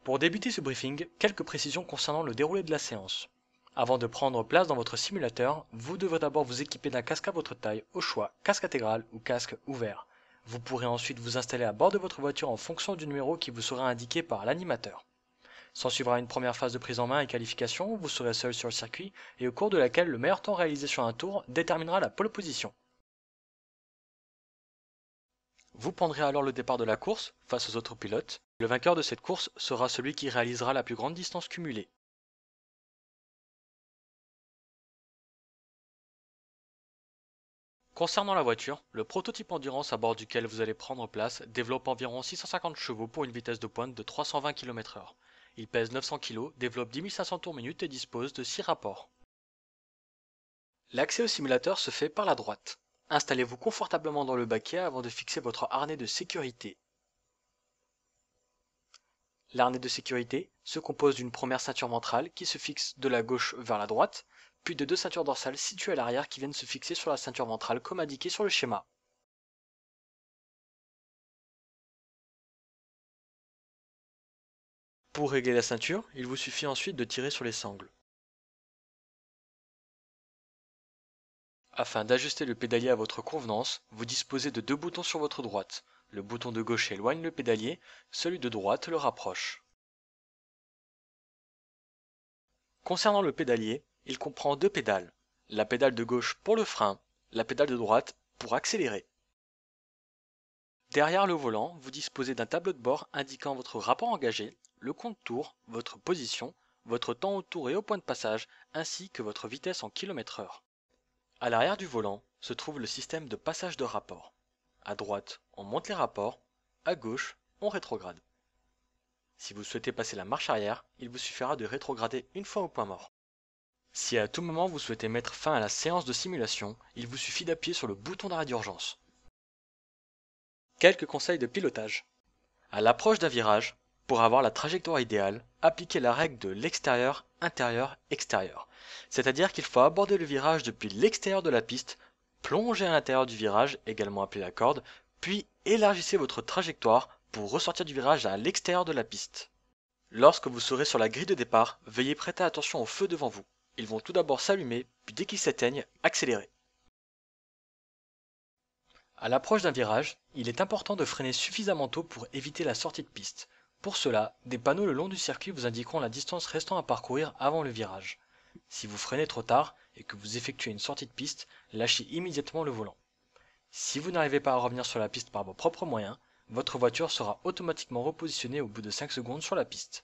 Pour débuter ce briefing, quelques précisions concernant le déroulé de la séance. Avant de prendre place dans votre simulateur, vous devrez d'abord vous équiper d'un casque à votre taille, au choix casque intégral ou casque ouvert. Vous pourrez ensuite vous installer à bord de votre voiture en fonction du numéro qui vous sera indiqué par l'animateur. S'ensuivra une première phase de prise en main et qualification, vous serez seul sur le circuit et au cours de laquelle le meilleur temps réalisé sur un tour déterminera la pole position. Vous prendrez alors le départ de la course face aux autres pilotes. Le vainqueur de cette course sera celui qui réalisera la plus grande distance cumulée. Concernant la voiture, le prototype Endurance à bord duquel vous allez prendre place développe environ 650 chevaux pour une vitesse de pointe de 320 km/h. Il pèse 900 kg, développe 10 500 tours minute et dispose de 6 rapports. L'accès au simulateur se fait par la droite. Installez-vous confortablement dans le baquet avant de fixer votre harnais de sécurité. L'harnais de sécurité se compose d'une première ceinture ventrale qui se fixe de la gauche vers la droite, puis de deux ceintures dorsales situées à l'arrière qui viennent se fixer sur la ceinture ventrale comme indiqué sur le schéma. Pour régler la ceinture, il vous suffit ensuite de tirer sur les sangles. Afin d'ajuster le pédalier à votre convenance, vous disposez de deux boutons sur votre droite. Le bouton de gauche éloigne le pédalier, celui de droite le rapproche. Concernant le pédalier, il comprend deux pédales. La pédale de gauche pour le frein, la pédale de droite pour accélérer. Derrière le volant, vous disposez d'un tableau de bord indiquant votre rapport engagé, le compte-tours, votre position, votre temps au tour et au point de passage, ainsi que votre vitesse en km/h. À l'arrière du volant se trouve le système de passage de rapport. À droite, on monte les rapports, à gauche, on rétrograde. Si vous souhaitez passer la marche arrière, il vous suffira de rétrograder une fois au point mort. Si à tout moment vous souhaitez mettre fin à la séance de simulation, il vous suffit d'appuyer sur le bouton d'arrêt d'urgence. Quelques conseils de pilotage. À l'approche d'un virage, pour avoir la trajectoire idéale, appliquez la règle de l'extérieur, intérieur, extérieur. C'est-à-dire qu'il faut aborder le virage depuis l'extérieur de la piste, plonger à l'intérieur du virage, également appelé la corde, puis élargissez votre trajectoire pour ressortir du virage à l'extérieur de la piste. Lorsque vous serez sur la grille de départ, veuillez prêter attention aux feux devant vous. Ils vont tout d'abord s'allumer, puis dès qu'ils s'éteignent, accélérer. À l'approche d'un virage, il est important de freiner suffisamment tôt pour éviter la sortie de piste. Pour cela, des panneaux le long du circuit vous indiqueront la distance restant à parcourir avant le virage. Si vous freinez trop tard et que vous effectuez une sortie de piste, lâchez immédiatement le volant. Si vous n'arrivez pas à revenir sur la piste par vos propres moyens, votre voiture sera automatiquement repositionnée au bout de 5 secondes sur la piste.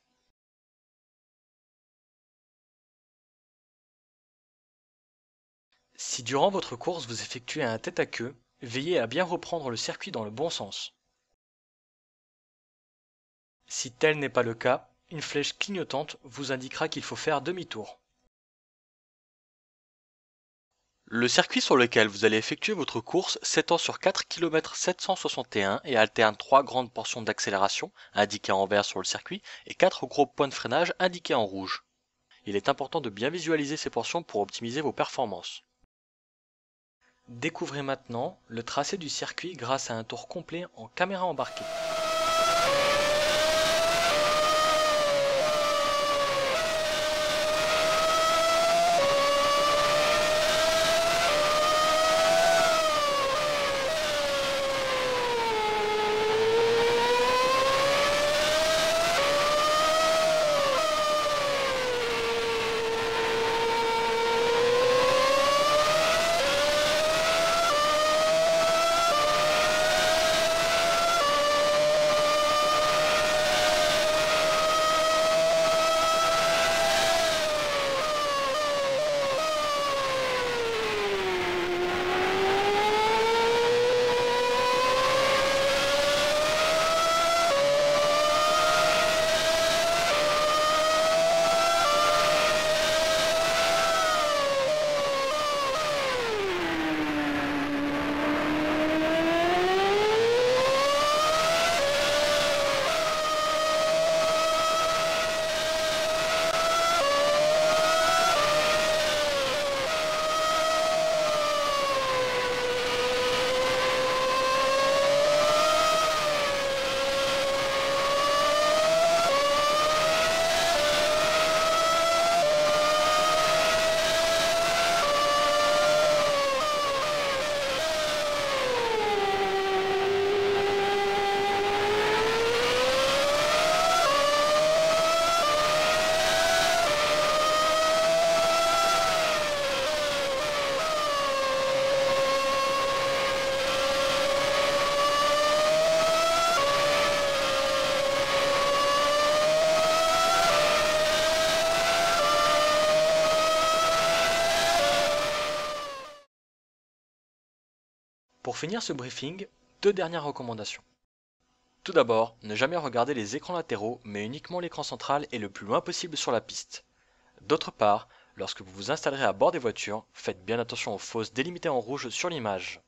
Si durant votre course vous effectuez un tête-à-queue, veillez à bien reprendre le circuit dans le bon sens. Si tel n'est pas le cas, une flèche clignotante vous indiquera qu'il faut faire demi-tour. Le circuit sur lequel vous allez effectuer votre course s'étend sur 4 km 761 et alterne 3 grandes portions d'accélération indiquées en vert sur le circuit et 4 gros points de freinage indiqués en rouge. Il est important de bien visualiser ces portions pour optimiser vos performances. Découvrez maintenant le tracé du circuit grâce à un tour complet en caméra embarquée. Pour finir ce briefing, 2 dernières recommandations. Tout d'abord, ne jamais regarder les écrans latéraux mais uniquement l'écran central et le plus loin possible sur la piste. D'autre part, lorsque vous vous installerez à bord des voitures, faites bien attention aux fosses délimitées en rouge sur l'image.